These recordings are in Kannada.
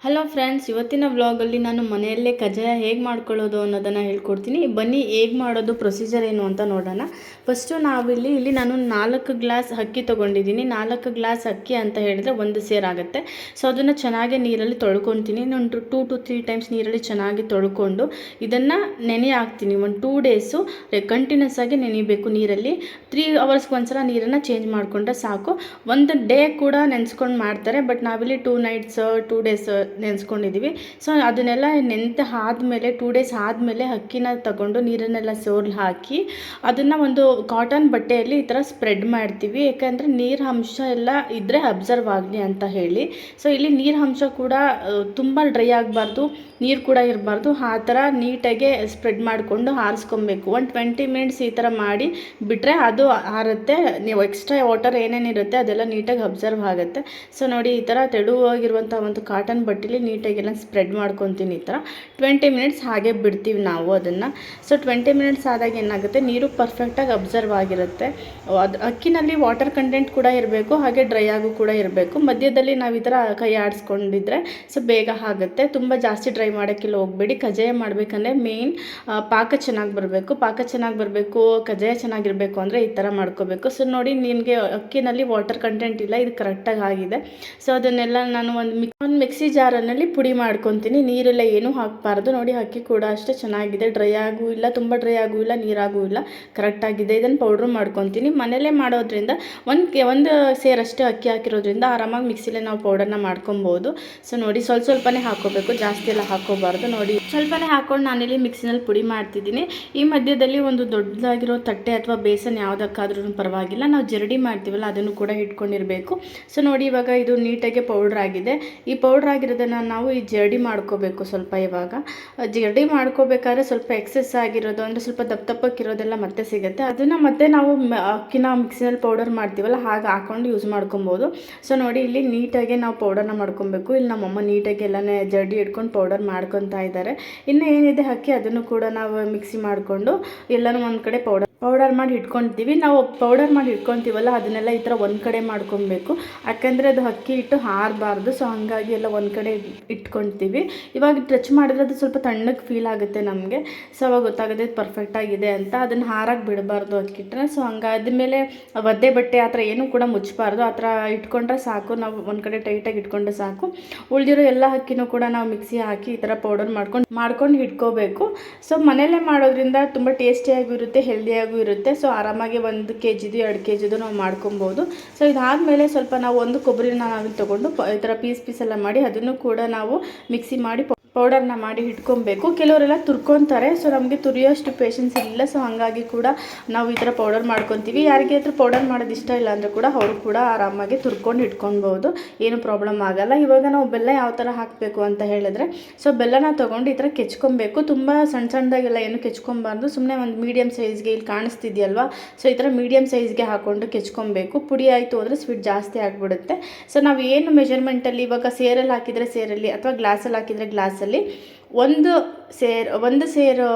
ಹಲೋ ಫ್ರೆಂಡ್ಸ್, ಇವತ್ತಿನ ವ್ಲಾಗಲ್ಲಿ ನಾನು ಮನೆಯಲ್ಲೇ ಕಜ್ಜಾಯ ಹೇಗೆ ಮಾಡ್ಕೊಳ್ಳೋದು ಅನ್ನೋದನ್ನು ಹೇಳ್ಕೊಡ್ತೀನಿ. ಬನ್ನಿ ಹೇಗೆ ಮಾಡೋದು, ಪ್ರೊಸೀಜರ್ ಏನು ಅಂತ ನೋಡೋಣ. ಫಸ್ಟು ನಾವಿಲ್ಲಿ ನಾನು 4 ಗ್ಲಾಸ್ ಅಕ್ಕಿ ತೊಗೊಂಡಿದ್ದೀನಿ. 4 ಗ್ಲಾಸ್ ಅಕ್ಕಿ ಅಂತ ಹೇಳಿದರೆ 1 ಸೇರ್ ಆಗುತ್ತೆ. ಸೊ ಅದನ್ನು ಚೆನ್ನಾಗಿ ನೀರಲ್ಲಿ ತೊಳ್ಕೊತೀನಿ. ನಾನು 2 to 3 ಟೈಮ್ಸ್ ನೀರಲ್ಲಿ ಚೆನ್ನಾಗಿ ತೊಳ್ಕೊಂಡು ಇದನ್ನು ನೆನೆ ಹಾಕ್ತೀನಿ. ಒಂದು 2 ಡೇಸು ಕಂಟಿನ್ಯೂಸ್ ಆಗಿ ನೆನೆಯಬೇಕು ನೀರಲ್ಲಿ. 3 ಅವರ್ಸ್ಗೆ ಒಂದ್ಸಲ ನೀರನ್ನು ಚೇಂಜ್ ಮಾಡಿಕೊಂಡ್ರೆ ಸಾಕು. ಒಂದು ಡೇ ಕೂಡ ನೆನೆಸ್ಕೊಂಡು ಮಾಡ್ತಾರೆ, ಬಟ್ ನಾವಿಲ್ಲಿ 2 ನೈಟ್ಸ್ 2 ಡೇಸ್ ನೆನೆಸ್ಕೊಂಡಿದ್ದೀವಿ. ಸೊ ಅದನ್ನೆಲ್ಲ ನೆನೆದು ಆದಮೇಲೆ 2 ಡೇಸ್ ಆದಮೇಲೆ ಅಕ್ಕಿನ ತಗೊಂಡು ನೀರನ್ನೆಲ್ಲ ಸೋರ್ಲು ಹಾಕಿ ಅದನ್ನು ಒಂದು ಕಾಟನ್ ಬಟ್ಟೆಯಲ್ಲಿ ಈ ಥರ ಸ್ಪ್ರೆಡ್ ಮಾಡ್ತೀವಿ. ಯಾಕಂದರೆ ನೀರು ಅಂಶ ಎಲ್ಲ ಇದ್ದರೆ ಅಬ್ಸರ್ವ್ ಆಗಲಿ ಅಂತ ಹೇಳಿ. ಸೊ ಇಲ್ಲಿ ನೀರು ಅಂಶ ಕೂಡ ತುಂಬ ಡ್ರೈ ಆಗಬಾರ್ದು, ನೀರು ಕೂಡ ಇರಬಾರ್ದು. ಆ ಥರ ನೀಟಾಗಿ ಸ್ಪ್ರೆಡ್ ಮಾಡಿಕೊಂಡು ಆರಿಸ್ಕೊಬೇಕು. ಒಂದು 20 ಮಿನಿಟ್ಸ್ ಈ ಥರ ಮಾಡಿ ಬಿಟ್ಟರೆ ಅದು ಆರುತ್ತೆ. ನೀವು ಎಕ್ಸ್ಟ್ರಾ ವಾಟರ್ ಏನೇನಿರುತ್ತೆ ಅದೆಲ್ಲ ನೀಟಾಗಿ ಅಬ್ಸರ್ವ್ ಆಗುತ್ತೆ. ಸೊ ನೋಡಿ, ಈ ಥರ ತೆಳುವಾಗಿರುವಂಥ ಒಂದು ಕಾಟನ್ ಬಟ್ಟೆಲಿ ನೀಟಾಗೆಲ್ಲ ಸ್ಪ್ರೆಡ್ ಮಾಡ್ಕೊತೀನಿ. ಈ ಥರ 20 ಮಿನಿಟ್ಸ್ ಹಾಗೆ ಬಿಡ್ತೀವಿ ನಾವು ಅದನ್ನು. ಸೊ 20 ಮಿನಿಟ್ಸ್ ಆದಾಗ ಏನಾಗುತ್ತೆ, ನೀರು ಪರ್ಫೆಕ್ಟಾಗಿ ಅಬ್ಸರ್ವ್ ಆಗಿರುತ್ತೆ. ಅದು ಅಕ್ಕಿನಲ್ಲಿ ವಾಟರ್ ಕಂಟೆಂಟ್ ಕೂಡ ಇರಬೇಕು, ಹಾಗೆ ಡ್ರೈ ಆಗು ಕೂಡ ಇರಬೇಕು. ಮಧ್ಯದಲ್ಲಿ ನಾವು ಈ ಥರ ಕೈ ಆಡಿಸ್ಕೊಂಡಿದ್ರೆ ಸೊ ಬೇಗ ಆಗುತ್ತೆ. ತುಂಬ ಜಾಸ್ತಿ ಡ್ರೈ ಮಾಡೋಕ್ಕೆಲ್ಲ ಹೋಗಬೇಡಿ. ಕಜ್ಜಾಯ ಮಾಡಬೇಕಂದ್ರೆ ಮೇಯ್ನ್ ಪಾಕ ಚೆನ್ನಾಗಿ ಬರಬೇಕು, ಕಜ್ಜಾಯ ಚೆನ್ನಾಗಿರಬೇಕು ಅಂದರೆ ಈ ಥರ ಮಾಡ್ಕೋಬೇಕು. ಸೊ ನೋಡಿ, ನಿನಗೆ ಅಕ್ಕಿನಲ್ಲಿ ವಾಟರ್ ಕಂಟೆಂಟ್ ಇಲ್ಲ, ಇದು ಕರೆಕ್ಟಾಗಿ ಆಗಿದೆ. ಸೊ ಅದನ್ನೆಲ್ಲ ನಾನು ಒಂದು ಮಿಕ್ಸಿ ಜಾರಲ್ಲಿ ಪುಡಿ ಮಾಡ್ಕೊತೀನಿ. ನೀರೆಲ್ಲ ಏನೂ ಹಾಕಬಾರ್ದು. ನೋಡಿ, ಅಕ್ಕಿ ಕೂಡ ಅಷ್ಟೇ ಚೆನ್ನಾಗಿದೆ, ಡ್ರೈ ಆಗೂ ಇಲ್ಲ, ತುಂಬ ಡ್ರೈ ಆಗೂ ಇಲ್ಲ, ನೀರಾಗೂ ಇಲ್ಲ, ಕರೆಕ್ಟಾಗಿದೆ. ಇದನ್ನು ಪೌಡ್ರ್ ಮಾಡ್ಕೊತೀನಿ. ಮನೇಲೇ ಮಾಡೋದ್ರಿಂದ ಒಂದು ಸೇರಷ್ಟೇ ಅಕ್ಕಿ ಹಾಕಿರೋದ್ರಿಂದ ಆರಾಮಾಗಿ ಮಿಕ್ಸಿಲೇ ನಾವು ಪೌಡರ್ನ ಮಾಡ್ಕೊಬೋದು. ಸೊ ನೋಡಿ, ಸ್ವಲ್ಪನೇ ಹಾಕೋಬೇಕು, ಜಾಸ್ತಿ ಎಲ್ಲ ಹಾಕೋಬಾರ್ದು. ನೋಡಿ, ಸ್ವಲ್ಪನೇ ಹಾಕ್ಕೊಂಡು ನಾನಿಲ್ಲಿ ಮಿಕ್ಸಿನಲ್ಲಿ ಪುಡಿ ಮಾಡ್ತಿದ್ದೀನಿ. ಈ ಮಧ್ಯದಲ್ಲಿ ಒಂದು ದೊಡ್ಡದಾಗಿರೋ ತಟ್ಟೆ ಅಥವಾ ಬೇಸನ್ ಯಾವುದಕ್ಕಾದ್ರೂ ಪರವಾಗಿಲ್ಲ, ನಾವು ಜರಡಿ ಮಾಡ್ತೀವಲ್ಲ ಅದನ್ನು ಕೂಡ ಇಟ್ಕೊಂಡಿರಬೇಕು. ಸೊ ನೋಡಿ, ಇವಾಗ ಇದು ನೀಟಾಗಿ ಪೌಡ್ರ್ ಆಗಿದೆ. ಈ ಪೌಡ್ರ್ ಆಗಿರೋದನ್ನು ನಾವು ಈ ಜರಡಿ ಮಾಡ್ಕೋಬೇಕು. ಸ್ವಲ್ಪ ಇವಾಗ ಜರಡಿ ಮಾಡ್ಕೋಬೇಕಾದ್ರೆ ಸ್ವಲ್ಪ ಎಕ್ಸೆಸ್ ಆಗಿರೋದು ಅಂದರೆ ಸ್ವಲ್ಪ ದಪ್ಪಕ್ಕಿರೋದೆಲ್ಲ ಮತ್ತೆ ಸಿಗುತ್ತೆ. ಅದನ್ನು ಮತ್ತೆ ನಾವು ಅಕ್ಕಿನ ಮಿಕ್ಸಿನಲ್ಲಿ ಪೌಡರ್ ಮಾಡ್ತೀವಲ್ಲ ಹಾಗೆ ಹಾಕೊಂಡು ಯೂಸ್ ಮಾಡ್ಕೊಬೋದು. ಸೊ ನೋಡಿ, ಇಲ್ಲಿ ನೀಟಾಗಿ ನಾವು ಪೌಡರ್ನ ಮಾಡ್ಕೊಬೇಕು. ಇಲ್ಲಿ ನಮ್ಮಮ್ಮ ನೀಟಾಗಿ ಎಲ್ಲನೇ ಜರಡಿ ಇಟ್ಕೊಂಡು ಪೌಡರ್ ಮಾಡ್ಕೊತಾ ಇದ್ದಾರೆ. ಇನ್ನು ಏನಿದೆ ಅಕ್ಕಿ ಅದನ್ನು ಕೂಡ ನಾವು ಮಿಕ್ಸಿ ಮಾಡಿಕೊಂಡು ಎಲ್ಲನೂ ಒಂದು ಕಡೆ ಪೌಡರ್ ಮಾಡಿ ಇಟ್ಕೊತೀವಿ. ನಾವು ಪೌಡರ್ ಮಾಡಿ ಇಟ್ಕೊತೀವಲ್ಲ ಅದನ್ನೆಲ್ಲ ಈ ಥರ ಒಂದು ಕಡೆ ಮಾಡ್ಕೊಬೇಕು. ಯಾಕಂದರೆ ಅದು ಅಕ್ಕಿ ಹಿಟ್ಟು ಹಾರಬಾರ್ದು. ಸೊ ಹಾಗಾಗಿ ಎಲ್ಲ ಒಂದು ಕಡೆ ಇಟ್ಕೊತೀವಿ. ಇವಾಗ ಟಚ್ ಮಾಡಿದ್ರೆ ಅದು ಸ್ವಲ್ಪ ತಣ್ಣಗೆ ಫೀಲ್ ಆಗುತ್ತೆ ನಮಗೆ. ಸೊ ಅವಾಗ ಗೊತ್ತಾಗುತ್ತೆ ಇದು ಪರ್ಫೆಕ್ಟಾಗಿದೆ ಅಂತ. ಅದನ್ನು ಹಾರಾಗಿ ಬಿಡಬಾರ್ದು ಅಕ್ಕಿ ಹಿಟ್ಟನ್ನ. ಸೊ ಹಂಗಾದ್ಮೇಲೆ ಒದ್ದೆ ಬಟ್ಟೆ ಆ ಥರ ಏನೂ ಕೂಡ ಮುಚ್ಚಬಾರ್ದು. ಆ ಥರ ಇಟ್ಕೊಂಡ್ರೆ ಸಾಕು, ನಾವು ಒಂದು ಕಡೆ ಟೈಟಾಗಿ ಇಟ್ಕೊಂಡ್ರೆ ಸಾಕು. ಉಳಿದಿರೋ ಎಲ್ಲ ಅಕ್ಕಿನೂ ಕೂಡ ನಾವು ಮಿಕ್ಸಿ ಹಾಕಿ ಈ ಥರ ಪೌಡರ್ ಮಾಡ್ಕೊಂಡು ಇಟ್ಕೋಬೇಕು. ಸೊ ಮನೆಯಲ್ಲೇ ಮಾಡೋದ್ರಿಂದ ತುಂಬ ಟೇಸ್ಟಿಯಾಗೂ ಇರುತ್ತೆ, ಹೆಲ್ದಿಯಾಗೂ ಇರುತ್ತೆ. ಸೊ ಆರಾಮಾಗಿ 1 kgದು 2 kgದು ನಾವು ಮಾಡ್ಕೊಬೋದು. ಸೊ ಇದಾದಮೇಲೆ ಸ್ವಲ್ಪ ನಾವು ಒಂದು ಕೊಬ್ಬರಿನ ನಾವಿಲ್ಲಿ ತೊಗೊಂಡು ಈ ಥರ ಪೀಸ್ ಎಲ್ಲ ಮಾಡಿ ಅದನ್ನು ಕೂಡ ನಾವು ಮಿಕ್ಸಿ ಮಾಡಿ ಪೌಡರ್ನ ಮಾಡಿ ಇಟ್ಕೊಬೇಕು. ಕೆಲವರೆಲ್ಲ ತುರ್ಕೊತಾರೆ. ಸೊ ನಮಗೆ ತುರಿಯೋಷ್ಟು ಪೇಷನ್ಸ್ ಇಲ್ಲ. ಸೊ ಹಾಗಾಗಿ ಕೂಡ ನಾವು ಈ ಥರ ಪೌಡರ್ ಮಾಡ್ಕೊತೀವಿ. ಯಾರಿಗೆ ಹತ್ರ ಪೌಡರ್ ಮಾಡೋದು ಇಷ್ಟ ಇಲ್ಲ ಅಂದರೆ ಕೂಡ ಅವರು ಕೂಡ ಆರಾಮಾಗಿ ತುರ್ಕೊಂಡು ಇಟ್ಕೊಬೋದು, ಏನು ಪ್ರಾಬ್ಲಮ್ ಆಗಲ್ಲ. ಇವಾಗ ನಾವು ಬೆಲ್ಲ ಯಾವ ಥರ ಹಾಕಬೇಕು ಅಂತ ಹೇಳಿದ್ರೆ, ಸೊ ಬೆಲ್ಲನ ತೊಗೊಂಡು ಈ ಥರ ಕೆಚ್ಕೊಬೇಕು. ತುಂಬ ಸಣ್ಣದಾಗೆಲ್ಲ ಏನು ಕೆಚ್ಕೊಬಾರ್ದು. ಸುಮ್ಮನೆ ಒಂದು ಮೀಡಿಯಮ್ ಸೈಜ್ಗೆ ಇಲ್ಲಿ ಕಾಣಿಸ್ತಿದೆಯಲ್ವಾ, ಸೊ ಈ ಥರ ಮೀಡಿಯಮ್ ಸೈಜ್ಗೆ ಹಾಕ್ಕೊಂಡು ಕೆಚ್ಕೊಬೇಕು. ಪುಡಿ ಆಯಿತು ಅಂದರೆ ಸ್ವೀಟ್ ಜಾಸ್ತಿ ಆಗಿಬಿಡುತ್ತೆ. ಸೊ ನಾವು ಏನು ಮೆಜರ್ಮೆಂಟಲ್ಲಿ ಇವಾಗ ಸೇರಲ್ಲಿ ಹಾಕಿದರೆ ಸೇರಲ್ಲಿ ಅಥವಾ ಗ್ಲಾಸಲ್ಲಿ ಹಾಕಿದರೆ ಗ್ಲಾಸಲ್ಲಿ ಒಂದು ಸೇರು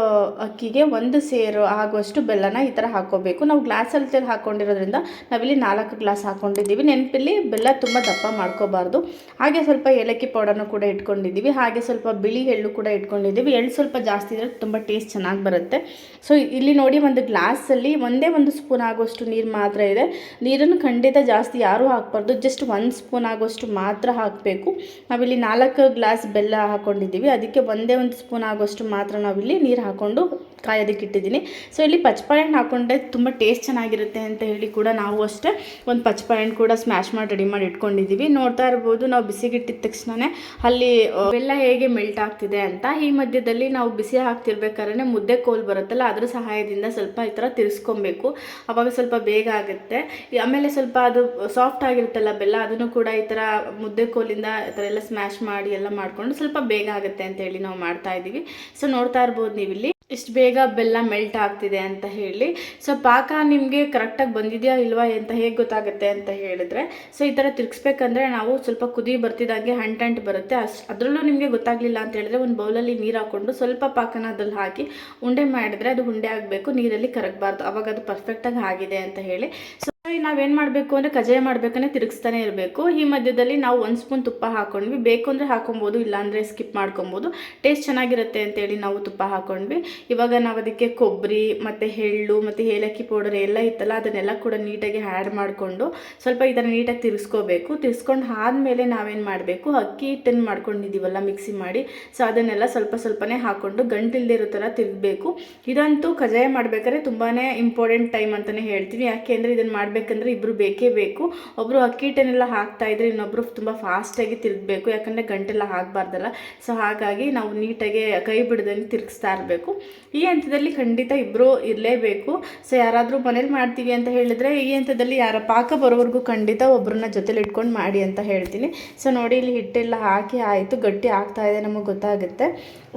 ಅಕ್ಕಿಗೆ 1 ಸೇರು ಆಗುವಷ್ಟು ಬೆಲ್ಲನ ಈ ಥರ ಹಾಕ್ಕೋಬೇಕು. ನಾವು ಗ್ಲಾಸಲ್ಲಿ ಹಾಕ್ಕೊಂಡಿರೋದ್ರಿಂದ ನಾವಿಲ್ಲಿ 4 ಗ್ಲಾಸ್ ಹಾಕ್ಕೊಂಡಿದ್ದೀವಿ. ನೆನಪಲ್ಲಿ ಬೆಲ್ಲ ತುಂಬ ದಪ್ಪ ಮಾಡ್ಕೋಬಾರ್ದು. ಹಾಗೆ ಸ್ವಲ್ಪ ಏಲಕ್ಕಿ ಪೌಡರ್ನ ಕೂಡ ಇಟ್ಕೊಂಡಿದ್ದೀವಿ. ಹಾಗೆ ಸ್ವಲ್ಪ ಬಿಳಿ ಎಳ್ಳು ಕೂಡ ಇಟ್ಕೊಂಡಿದ್ದೀವಿ. ಎಳ್ಳು ಸ್ವಲ್ಪ ಜಾಸ್ತಿ ಇದ್ದರೆ ತುಂಬ ಟೇಸ್ಟ್ ಚೆನ್ನಾಗಿ ಬರುತ್ತೆ. ಸೊ ಇಲ್ಲಿ ನೋಡಿ, ಒಂದು ಗ್ಲಾಸಲ್ಲಿ 1 ಸ್ಪೂನ್ ಆಗುವಷ್ಟು ನೀರು ಮಾತ್ರ ಇದೆ. ನೀರನ್ನು ಖಂಡಿತ ಜಾಸ್ತಿ ಯಾರೂ ಹಾಕಬಾರ್ದು, ಜಸ್ಟ್ 1 ಸ್ಪೂನ್ ಆಗುವಷ್ಟು ಮಾತ್ರ ಹಾಕಬೇಕು. ನಾವಿಲ್ಲಿ 4 ಗ್ಲಾಸ್ ಬೆಲ್ಲ ಹಾಕ್ಕೊಂಡಿದ್ದೀವಿ, ಅದಕ್ಕೆ 1 ಸ್ಪೂನ್ ಆಗುವಷ್ಟು ಮಾತ್ರ ನಾವಿಲ್ಲಿ ನೀರು ಹಾಕ್ಕೊಂಡು ಕಾಯೋದಕ್ಕೆ ಇಟ್ಟಿದ್ದೀನಿ. ಸೊ ಇಲ್ಲಿ ಪಚ್ಚಬಾಳೆಹಣ್ಣು ಹಾಕ್ಕೊಂಡ್ರೆ ತುಂಬ ಟೇಸ್ಟ್ ಚೆನ್ನಾಗಿರುತ್ತೆ ಅಂತ ಹೇಳಿ ಕೂಡ ನಾವು ಅಷ್ಟೇ ಒಂದು ಪಚ್ಚಬಾಳೆಹಣ್ಣು ಕೂಡ ಸ್ಮ್ಯಾಶ್ ಮಾಡಿ ರೆಡಿ ಮಾಡಿ ಇಟ್ಕೊಂಡಿದ್ದೀವಿ. ನೋಡ್ತಾ ಇರ್ಬೋದು, ನಾವು ಬಿಸಿಗಿಟ್ಟಿದ ತಕ್ಷಣವೇ ಅಲ್ಲಿ ಬೆಲ್ಲ ಹೇಗೆ ಮೆಲ್ಟ್ ಆಗ್ತಿದೆ ಅಂತ. ಈ ಮಧ್ಯದಲ್ಲಿ ನಾವು ಬಿಸಿ ಹಾಕ್ತಿರ್ಬೇಕಾದ್ರೆ ಮುದ್ದೆ ಕೋಲ್ ಬರುತ್ತಲ್ಲ, ಅದ್ರ ಸಹಾಯದಿಂದ ಸ್ವಲ್ಪ ಈ ಥರ ತಿರ್ಸ್ಕೊಬೇಕು. ಆವಾಗ ಸ್ವಲ್ಪ ಬೇಗ ಆಗುತ್ತೆ. ಆಮೇಲೆ ಸ್ವಲ್ಪ ಅದು ಸಾಫ್ಟ್ ಆಗಿರುತ್ತಲ್ಲ ಬೆಲ್ಲ, ಅದನ್ನು ಕೂಡ ಈ ಥರ ಮುದ್ದೆ ಕೋಲಿಂದ ಈ ಥರ ಎಲ್ಲ ಸ್ಮ್ಯಾಶ್ ಮಾಡಿ ಎಲ್ಲ ಮಾಡಿಕೊಂಡು ಸ್ವಲ್ಪ ಬೇಗ ಆಗುತ್ತೆ ಅಂತ ಹೇಳಿ ನಾವು ಮಾಡ್ತಾ ಇದ್ದೀವಿ. ಸೊ ನೋಡ್ತಾ ಇರ್ಬೋದು ನೀವಿಲ್ಲಿ ಇಷ್ಟು ಬೇಗ ಬೆಲ್ಲ ಮೆಲ್ಟ್ ಆಗ್ತಿದೆ ಅಂತ ಹೇಳಿ. ಸೊ ಪಾಕ ನಿಮಗೆ ಕರೆಕ್ಟಾಗಿ ಬಂದಿದೆಯಾ ಇಲ್ವಾ ಅಂತ ಹೇಗೆ ಗೊತ್ತಾಗುತ್ತೆ ಅಂತ ಹೇಳಿದ್ರೆ, ಸೊ ಈ ಥರ ತಿರ್ಗಿಸ್ಬೇಕಂದ್ರೆ ನಾವು ಸ್ವಲ್ಪ ಕುದಿ ಬರ್ತಿದ್ದಾಗೆ ಅಂಟು ಬರುತ್ತೆ. ಅದರಲ್ಲೂ ನಿಮಗೆ ಗೊತ್ತಾಗಲಿಲ್ಲ ಅಂತ ಹೇಳಿದ್ರೆ ಒಂದು ಬೌಲಲ್ಲಿ ನೀರು ಹಾಕ್ಕೊಂಡು ಸ್ವಲ್ಪ ಪಾಕನ ಅದ್ರಲ್ಲಿ ಹಾಕಿ ಉಂಡೆ ಮಾಡಿದ್ರೆ ಅದು ಉಂಡೆ ಆಗಬೇಕು, ನೀರಲ್ಲಿ ಕರಗಬಾರ್ದು. ಅವಾಗ ಅದು ಪರ್ಫೆಕ್ಟಾಗಿ ಆಗಿದೆ ಅಂತ ಹೇಳಿ. ಸೊ ಇಲ್ಲಿ ನಾವೇನು ಮಾಡಬೇಕು ಅಂದರೆ ಕಜ್ಜಾಯ ಮಾಡಬೇಕಂದ್ರೆ ತಿರುಗಿಸ್ತಾನೆ ಇರಬೇಕು. ಈ ಮಧ್ಯದಲ್ಲಿ ನಾವು 1 ಸ್ಪೂನ್ ತುಪ್ಪ ಹಾಕ್ಕೊಂಡ್ವಿ. ಬೇಕು ಅಂದರೆ ಹಾಕೊಬೋದು, ಇಲ್ಲಾಂದರೆ ಸ್ಕಿಪ್ ಮಾಡ್ಕೊಬೋದು. ಟೇಸ್ಟ್ ಚೆನ್ನಾಗಿರುತ್ತೆ ಅಂತೇಳಿ ನಾವು ತುಪ್ಪ ಹಾಕ್ಕೊಂಡ್ವಿ. ಇವಾಗ ನಾವು ಅದಕ್ಕೆ ಕೊಬ್ಬರಿ ಮತ್ತು ಎಳ್ಳು ಮತ್ತು ಏಲಕ್ಕಿ ಪೌಡರ್ ಎಲ್ಲ ಇತ್ತಲ್ಲ ಅದನ್ನೆಲ್ಲ ಕೂಡ ನೀಟಾಗಿ ಆ್ಯಡ್ ಮಾಡಿಕೊಂಡು ಸ್ವಲ್ಪ ಈ ಥರ ನೀಟಾಗಿ ತಿರ್ಸ್ಕೋಬೇಕು. ತಿರ್ಸ್ಕೊಂಡು ಆದಮೇಲೆ ನಾವೇನು ಮಾಡಬೇಕು, ಅಕ್ಕಿ ಹಿಟ್ಟನ್ನು ಮಾಡ್ಕೊಂಡಿದ್ದೀವಲ್ಲ ಮಿಕ್ಸಿ ಮಾಡಿ, ಸೊ ಅದನ್ನೆಲ್ಲ ಸ್ವಲ್ಪ ಸ್ವಲ್ಪನೇ ಹಾಕ್ಕೊಂಡು ಗಂಟಿಲ್ದೇ ಇರೋ ಥರ ತಿರುಗಬೇಕು. ಇದಂತೂ ಕಜ್ಜಾಯ ಮಾಡಬೇಕಾದ್ರೆ ತುಂಬಾ ಇಂಪಾರ್ಟೆಂಟ್ ಟೈಮ್ ಅಂತಲೇ ಹೇಳ್ತೀನಿ. ಯಾಕೆ ಅಂದರೆ ಇದನ್ನು ಮಾಡಬೇಕಂದ್ರೆ ಇಬ್ಬರು ಬೇಕೇ ಬೇಕು. ಒಬ್ಬರು ಅಕ್ಕಿ ಹಿಟ್ಟನ್ನೆಲ್ಲ ಹಾಕ್ತಾಯಿದ್ರೆ ಇನ್ನೊಬ್ಬರು ತುಂಬ ಫಾಸ್ಟಾಗಿ ತಿರುಗಬೇಕು, ಯಾಕಂದರೆ ಗಂಟೆಲ್ಲ ಆಗಬಾರ್ದಲ್ಲ. ಸೊ ಹಾಗಾಗಿ ನಾವು ನೀಟಾಗಿ ಕೈ ಬಿಡದಂಗೆ ತಿರುಗಿಸ್ತಾ ಇರಬೇಕು. ಈ ಹಂತದಲ್ಲಿ ಖಂಡಿತ ಇಬ್ಬರು ಇರಲೇಬೇಕು. ಸೊ ಯಾರಾದರೂ ಮನೇಲಿ ಮಾಡ್ತೀವಿ ಅಂತ ಹೇಳಿದರೆ ಈ ಹಂತದಲ್ಲಿ ಯಾರ ಪಾಕ ಬರೋವರೆಗೂ ಖಂಡಿತ ಒಬ್ಬರನ್ನ ಜೊತೆಲಿ ಇಟ್ಕೊಂಡು ಮಾಡಿ ಅಂತ ಹೇಳ್ತೀನಿ. ಸೊ ನೋಡಿ ಇಲ್ಲಿ ಹಿಟ್ಟೆಲ್ಲ ಹಾಕಿ ಆಯಿತು, ಗಟ್ಟಿ ಆಗ್ತಾಯಿದೆ ನಮಗೆ ಗೊತ್ತಾಗುತ್ತೆ.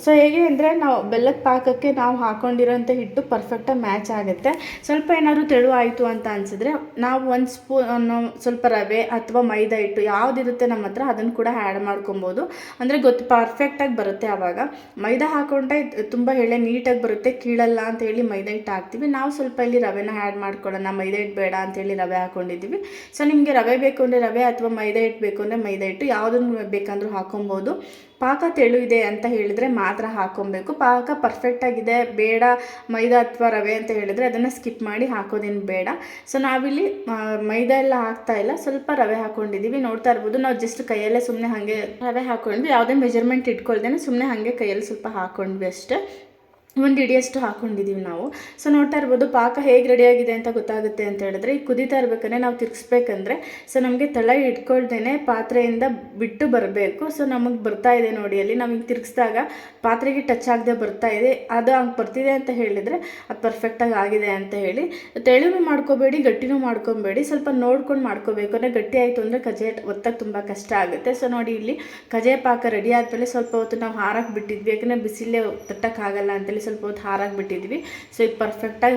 ಸೊ ಹೇಗೆ ಅಂದರೆ ನಾವು ಬೆಲ್ಲದ ಪಾಕಕ್ಕೆ ನಾವು ಹಾಕ್ಕೊಂಡಿರೋಂಥ ಹಿಟ್ಟು ಪರ್ಫೆಕ್ಟಾಗಿ ಮ್ಯಾಚ್ ಆಗುತ್ತೆ. ಸ್ವಲ್ಪ ಏನಾದರೂ ತೆಳು ಆಯಿತು ಅಂತ ಅನಿಸಿದ್ರೆ ನಾವು 1 ಸ್ಪೂನ್ ಸ್ವಲ್ಪ ರವೆ ಅಥವಾ ಮೈದಾ ಹಿಟ್ಟು ಯಾವುದಿರುತ್ತೆ ನಮ್ಮ ಹತ್ರ ಅದನ್ನು ಕೂಡ ಆ್ಯಡ್ ಮಾಡ್ಕೊಬೋದು. ಅಂದರೆ ಪರ್ಫೆಕ್ಟಾಗಿ ಬರುತ್ತೆ. ಆವಾಗ ಮೈದಾ ಹಾಕ್ಕೊಂಡ್ರೆ ತುಂಬ ಎಳೆ ನೀಟಾಗಿ ಬರುತ್ತೆ, ಕೀಳಲ್ಲ ಅಂತ ಹೇಳಿ ಮೈದಾ ಹಿಟ್ಟು ಹಾಕ್ತೀವಿ. ನಾವು ಸ್ವಲ್ಪ ಇಲ್ಲಿ ರವೆನ ಆ್ಯಡ್ ಮಾಡ್ಕೊಳ್ಳೋಣ, ಮೈದಾ ಹಿಟ್ಟು ಬೇಡ ಅಂತೇಳಿ ರವೆ ಹಾಕ್ಕೊಂಡಿದ್ದೀವಿ. ಸೊ ನಿಮಗೆ ರವೆ ಬೇಕು ಅಂದರೆ ರವೆ ಅಥವಾ ಮೈದಾ ಹಿಟ್ಟು ಬೇಕು ಅಂದರೆ ಮೈದಾ ಹಿಟ್ಟು ಯಾವುದನ್ನು ಬೇಕಂದ್ರೂ ಹಾಕ್ಕೊಬೋದು. ಪಾಕ ತೆಳು ಇದೆ ಅಂತ ಹೇಳಿದರೆ ಮಾತ್ರ ಹಾಕ್ಕೊಬೇಕು. ಪಾಕ ಪರ್ಫೆಕ್ಟಾಗಿದೆ ಬೇಡ ಮೈದಾ ಅಥವಾ ರವೆ ಅಂತ ಹೇಳಿದರೆ ಅದನ್ನು ಸ್ಕಿಪ್ ಮಾಡಿ ಹಾಕೋದೇನು ಬೇಡ. ಸೊ ನಾವಿಲ್ಲಿ ಮೈದಾ ಎಲ್ಲ ಹಾಕ್ತಾಯಿಲ್ಲ, ಸ್ವಲ್ಪ ರವೆ ಹಾಕ್ಕೊಂಡಿದ್ದೀವಿ. ನೋಡ್ತಾ ಇರ್ಬೋದು, ನಾವು ಜಸ್ಟ್ ಕೈಯಲ್ಲೇ ಸುಮ್ಮನೆ ಹಾಗೆ ರವೆ ಹಾಕ್ಕೊಂಡ್ವಿ, ಯಾವುದೇ ಮೆಜರ್ಮೆಂಟ್ ಇಟ್ಕೊಳ್ದೇನೆ ಸುಮ್ಮನೆ ಹಾಗೆ ಕೈಯಲ್ಲಿ ಸ್ವಲ್ಪ ಹಾಕ್ಕೊಂಡ್ವಿ ಅಷ್ಟೇ. 1 ಹಿಡಿಯಷ್ಟು ಹಾಕ್ಕೊಂಡಿದ್ದೀವಿ ನಾವು. ಸೊ ನೋಡ್ತಾ ಇರ್ಬೋದು ಪಾಕ ಹೇಗೆ ರೆಡಿಯಾಗಿದೆ ಅಂತ ಗೊತ್ತಾಗುತ್ತೆ ಅಂತ ಹೇಳಿದ್ರೆ, ಈ ಕುದೀತಾ ಇರ್ಬೇಕಂದ್ರೆ ನಾವು ತಿರ್ಗಿಸ್ಬೇಕಂದ್ರೆ ಸೊ ನಮಗೆ ತಳ ಇಟ್ಕೊಳ್ದೇನೆ ಪಾತ್ರೆಯಿಂದ ಬಿಟ್ಟು ಬರಬೇಕು. ಸೊ ನಮಗೆ ಬರ್ತಾ ಇದೆ ನೋಡಿ, ಅಲ್ಲಿ ನಮಗೆ ತಿರ್ಗಿಸಿದಾಗ ಪಾತ್ರೆಗೆ ಟಚ್ ಆಗದೆ ಬರ್ತಾ ಇದೆ. ಅದು ಹಂಗೆ ಬರ್ತಿದೆ ಅಂತ ಹೇಳಿದರೆ ಅದು ಪರ್ಫೆಕ್ಟಾಗಿ ಆಗಿದೆ ಅಂತ ಹೇಳಿ. ತೆಳುನೂ ಮಾಡ್ಕೋಬೇಡಿ, ಗಟ್ಟಿನೂ ಮಾಡ್ಕೊಬೇಡಿ, ಸ್ವಲ್ಪ ನೋಡ್ಕೊಂಡು ಮಾಡ್ಕೋಬೇಕು. ಅಂದರೆ ಗಟ್ಟಿ ಆಯಿತು ಅಂದರೆ ಕಜ್ಜಾಯ ಒತ್ತಕ್ಕೆ ತುಂಬ ಕಷ್ಟ ಆಗುತ್ತೆ. ಸೊ ನೋಡಿ ಇಲ್ಲಿ ಕಜ್ಜಾಯ ಪಾಕ ರೆಡಿ ಆದಮೇಲೆ ಸ್ವಲ್ಪ ಹೊತ್ತು ನಾವು ಹಾರಕ್ಕೆ ಬಿಟ್ಟಿದ್ವಿ, ಯಾಕಂದರೆ ಬಿಸಿಲೇ ತಟ್ಟಕ್ಕಾಗಲ್ಲ ಅಂತೇಳಿ ಸ್ವಲ್ಪ ಹೊತ್ತು ಹಾರಾಗಿ ಬಿಟ್ಟಿದ್ವಿ. ಸೊ ಇದು ಪರ್ಫೆಕ್ಟಾಗಿ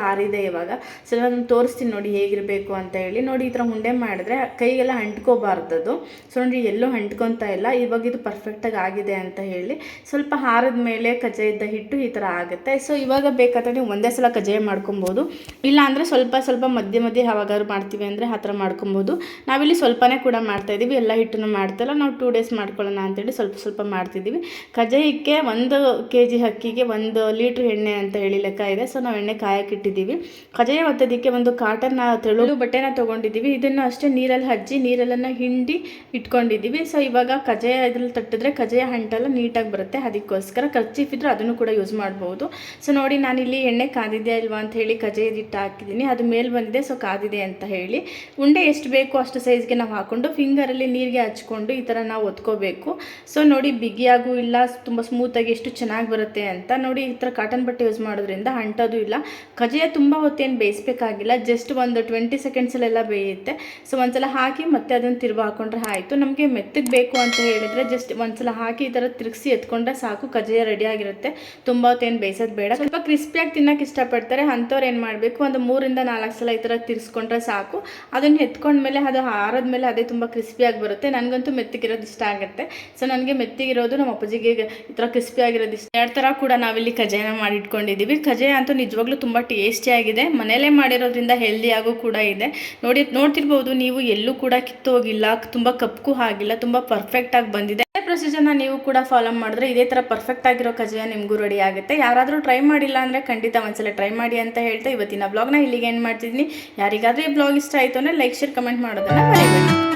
ಆರಿದೆ ಇವಾಗ. ಸೊ ನಾನು ತೋರಿಸ್ತೀನಿ ನೋಡಿ ಹೇಗಿರಬೇಕು ಅಂತ ಹೇಳಿ. ನೋಡಿ ಈ ಥರ ಉಂಡೆ ಮಾಡಿದ್ರೆ ಕೈಗೆಲ್ಲ ಅಂಟ್ಕೋಬಾರ್ದದು. ಸೊ ನೋಡಿ ಎಲ್ಲೂ ಅಂಟ್ಕೊತಾ ಇಲ್ಲ. ಇವಾಗ ಇದು ಪರ್ಫೆಕ್ಟಾಗಿ ಆಗಿದೆ ಅಂತ ಹೇಳಿ. ಸ್ವಲ್ಪ ಹಾರದ ಮೇಲೆ ಕಜ್ಜಾಯದ ಹಿಟ್ಟು ಈ ಥರ ಆಗುತ್ತೆ. ಸೊ ಇವಾಗ ಬೇಕಾದರೆ ನೀವು ಒಂದೇ ಸಲ ಕಜ್ಜಾಯ ಮಾಡ್ಕೊಬೋದು, ಇಲ್ಲ ಅಂದರೆ ಸ್ವಲ್ಪ ಸ್ವಲ್ಪ ಮಧ್ಯೆ ಯಾವಾಗಾದ್ರು ಮಾಡ್ತೀವಿ ಅಂದರೆ ಆ ಥರ ಮಾಡ್ಕೊಬೋದು. ನಾವಿಲ್ಲಿ ಸ್ವಲ್ಪನೇ ಕೂಡ ಮಾಡ್ತಾಯಿದ್ದೀವಿ, ಎಲ್ಲ ಹಿಟ್ಟನ್ನು ಮಾಡ್ತಾಯಿಲ್ಲ. ನಾವು 2 ಡೇಸ್ ಮಾಡ್ಕೊಳ್ಳೋಣ ಅಂತೇಳಿ ಸ್ವಲ್ಪ ಸ್ವಲ್ಪ ಮಾಡ್ತಿದ್ದೀವಿ. ಕಜ್ಜಾಯಕ್ಕೆ 1 kg ಅಕ್ಕಿಗೆ 1 ಲೀಟ್ರ್ ಎಣ್ಣೆ ಅಂತ ಹೇಳಿ ಲೆಕ್ಕ ಇದೆ. ಸೊ ನಾವು ಎಣ್ಣೆ ಕಾಯಕ್ಕಿಟ್ಟಿದ್ದೀವಿ. ಕಜ್ಜಾಯ ಒತ್ತೋದಕ್ಕೆ ಒಂದು ಕಾಟನ್ನ ತೆಳು ಬಟ್ಟೆನ ತೊಗೊಂಡಿದ್ದೀವಿ. ಇದನ್ನು ಅಷ್ಟೇ ನೀರಲ್ಲಿ ಹಚ್ಚಿ ನೀರನ್ನು ಹಿಂಡಿ ಇಟ್ಕೊಂಡಿದ್ದೀವಿ. ಸೊ ಇವಾಗ ಕಜ್ಜಾಯ ಇದ್ರಲ್ಲಿ ತಟ್ಟಿದ್ರೆ ಕಜ್ಜಾಯ ಹಂಟೆಲ್ಲ ನೀಟಾಗಿ ಬರುತ್ತೆ. ಅದಕ್ಕೋಸ್ಕರ ಕರ್ಚೀಫ್ ಇದ್ದರೆ ಅದನ್ನು ಕೂಡ ಯೂಸ್ ಮಾಡ್ಬೋದು. ಸೊ ನೋಡಿ ನಾನಿಲ್ಲಿ ಎಣ್ಣೆ ಕಾದಿದೆಯಾ ಇಲ್ವಾ ಅಂತ ಹೇಳಿ ಕಜ್ಜಾಯದ ಹಿಟ್ಟು ಹಾಕಿದ್ದೀನಿ, ಅದು ಮೇಲೆ ಬಂದಿದೆ. ಸೊ ಕಾದಿದೆ ಅಂತ ಹೇಳಿ ಉಂಡೆ ಎಷ್ಟು ಬೇಕು ಅಷ್ಟು ಸೈಜ್ಗೆ ನಾವು ಹಾಕ್ಕೊಂಡು ಫಿಂಗರಲ್ಲಿ ನೀರಿಗೆ ಹಚ್ಕೊಂಡು ಈ ಥರ ನಾವು ಒತ್ಕೋಬೇಕು. ಸೊ ನೋಡಿ ಬಿಗಿಯಾಗೂ ಇಲ್ಲ, ತುಂಬ ಸ್ಮೂತಾಗಿ ಎಷ್ಟು ಚೆನ್ನಾಗಿ ಬರುತ್ತೆ ಅಂತ ನೋಡಿ. ಈ ಥರ ಕಾಟನ್ ಬಟ್ಟೆ ಯೂಸ್ ಮಾಡೋದ್ರಿಂದ ಅಂಟೋದು ಇಲ್ಲ. ಕಜ್ಜಾಯ ತುಂಬ ಹೊತ್ತೇನು ಬೇಯಿಸಬೇಕಾಗಿಲ್ಲ, ಜಸ್ಟ್ ಒಂದು 20 ಸೆಕೆಂಡ್ಸಲ್ಲೆಲ್ಲ ಬೇಯುತ್ತೆ. ಸೊ ಒಂದ್ಸಲ ಹಾಕಿ ಮತ್ತೆ ಅದನ್ನು ತಿರುವು ಹಾಕೊಂಡ್ರೆ ಆಯಿತು. ನಮಗೆ ಮೆತ್ತಗೆ ಬೇಕು ಅಂತ ಹೇಳಿದರೆ ಜಸ್ಟ್ ಒಂದ್ಸಲ ಹಾಕಿ ಈ ಥರ ತಿರುಗಿಸಿ ಎತ್ಕೊಂಡ್ರೆ ಸಾಕು, ಕಜ್ಜಾಯ ರೆಡಿಯಾಗಿರುತ್ತೆ. ತುಂಬ ಹೊತ್ತೇನು ಬೇಯಿಸೋದು ಬೇಡ. ಸ್ವಲ್ಪ ಕ್ರಿಸ್ಪಿಯಾಗಿ ತಿನ್ನೋಕೆ ಇಷ್ಟಪಡ್ತಾರೆ ಅಂಥವ್ರು ಏನು ಮಾಡಬೇಕು, ಒಂದು 3 ಇಂದ 4 ಸಲ ಈ ಥರ ತಿರ್ಸ್ಕೊಂಡ್ರೆ ಸಾಕು. ಅದನ್ನು ಎತ್ಕೊಂಡ್ಮೇಲೆ ಅದು ಆರದ್ಮೇಲೆ ಅದೇ ತುಂಬ ಕ್ರಿಸ್ಪಿಯಾಗಿ ಬರುತ್ತೆ. ನನಗಂತೂ ಮೆತ್ತಗಿರೋದು ಇಷ್ಟ ಆಗುತ್ತೆ. ಸೊ ನನಗೆ ಮೆತ್ತಗಿರೋದು ನಮ್ಮ ಅಪ್ಪಾಜಿಗೆ ಈ ಥರ ಕ್ರಿಸ್ಪಿಯಾಗಿರೋದು ಇಷ್ಟ. 2 ಥರ ಕೂಡ ನಾವಿಲ್ಲಿ ಕಜ್ಜಾಯನ ಮಾಡಿ ಇಟ್ಕೊಂಡಿದ್ದೀವಿ. ಕಜ್ಜಾಯ ಅಂತೂ ನಿಜವಾಗ್ಲೂ ತುಂಬ ಟೇಸ್ಟಿಯಾಗಿದೆ, ಮನೆಯಲ್ಲೇ ಮಾಡಿರೋದ್ರಿಂದ ಹೆಲ್ದಿಯಾಗೂ ಕೂಡ ಇದೆ. ನೋಡ್ತಿರ್ಬೋದು ನೀವು, ಎಲ್ಲೂ ಕೂಡ ಕಿತ್ತೋಗಿಲ್ಲ, ತುಂಬ ಕಪ್ಪು ಆಗಿಲ್ಲ, ತುಂಬ ಪರ್ಫೆಕ್ಟಾಗಿ ಬಂದಿದೆ. ಪ್ರೊಸೀಜರ್ನ ನೀವು ಕೂಡ ಫಾಲೋ ಮಾಡಿದ್ರೆ ಇದೇ ಥರ ಪರ್ಫೆಕ್ಟ್ ಆಗಿರೋ ಕಜ್ಜಾಯ ನಿಮಗೂ ರೆಡಿ ಆಗುತ್ತೆ. ಯಾರಾದರೂ ಟ್ರೈ ಮಾಡಿಲ್ಲ ಅಂದರೆ ಖಂಡಿತ ಒಂದ್ಸಲ ಟ್ರೈ ಮಾಡಿ ಅಂತ ಹೇಳ್ತಾ ಇವತ್ತಿನ ಬ್ಲಾಗ್ನ ಇಲ್ಲಿಗೆ ಎಂಡ್ ಮಾಡ್ತಿದ್ದೀನಿ. ಯಾರಿಗಾದರೂ ಈ ಬ್ಲಾಗ್ ಇಷ್ಟ ಆಯಿತು ಅಂದರೆ ಲೈಕ್, ಶೇರ್, ಕಮೆಂಟ್ ಮಾಡೋದನ್ನು ಮರಿಬೇಡಿ.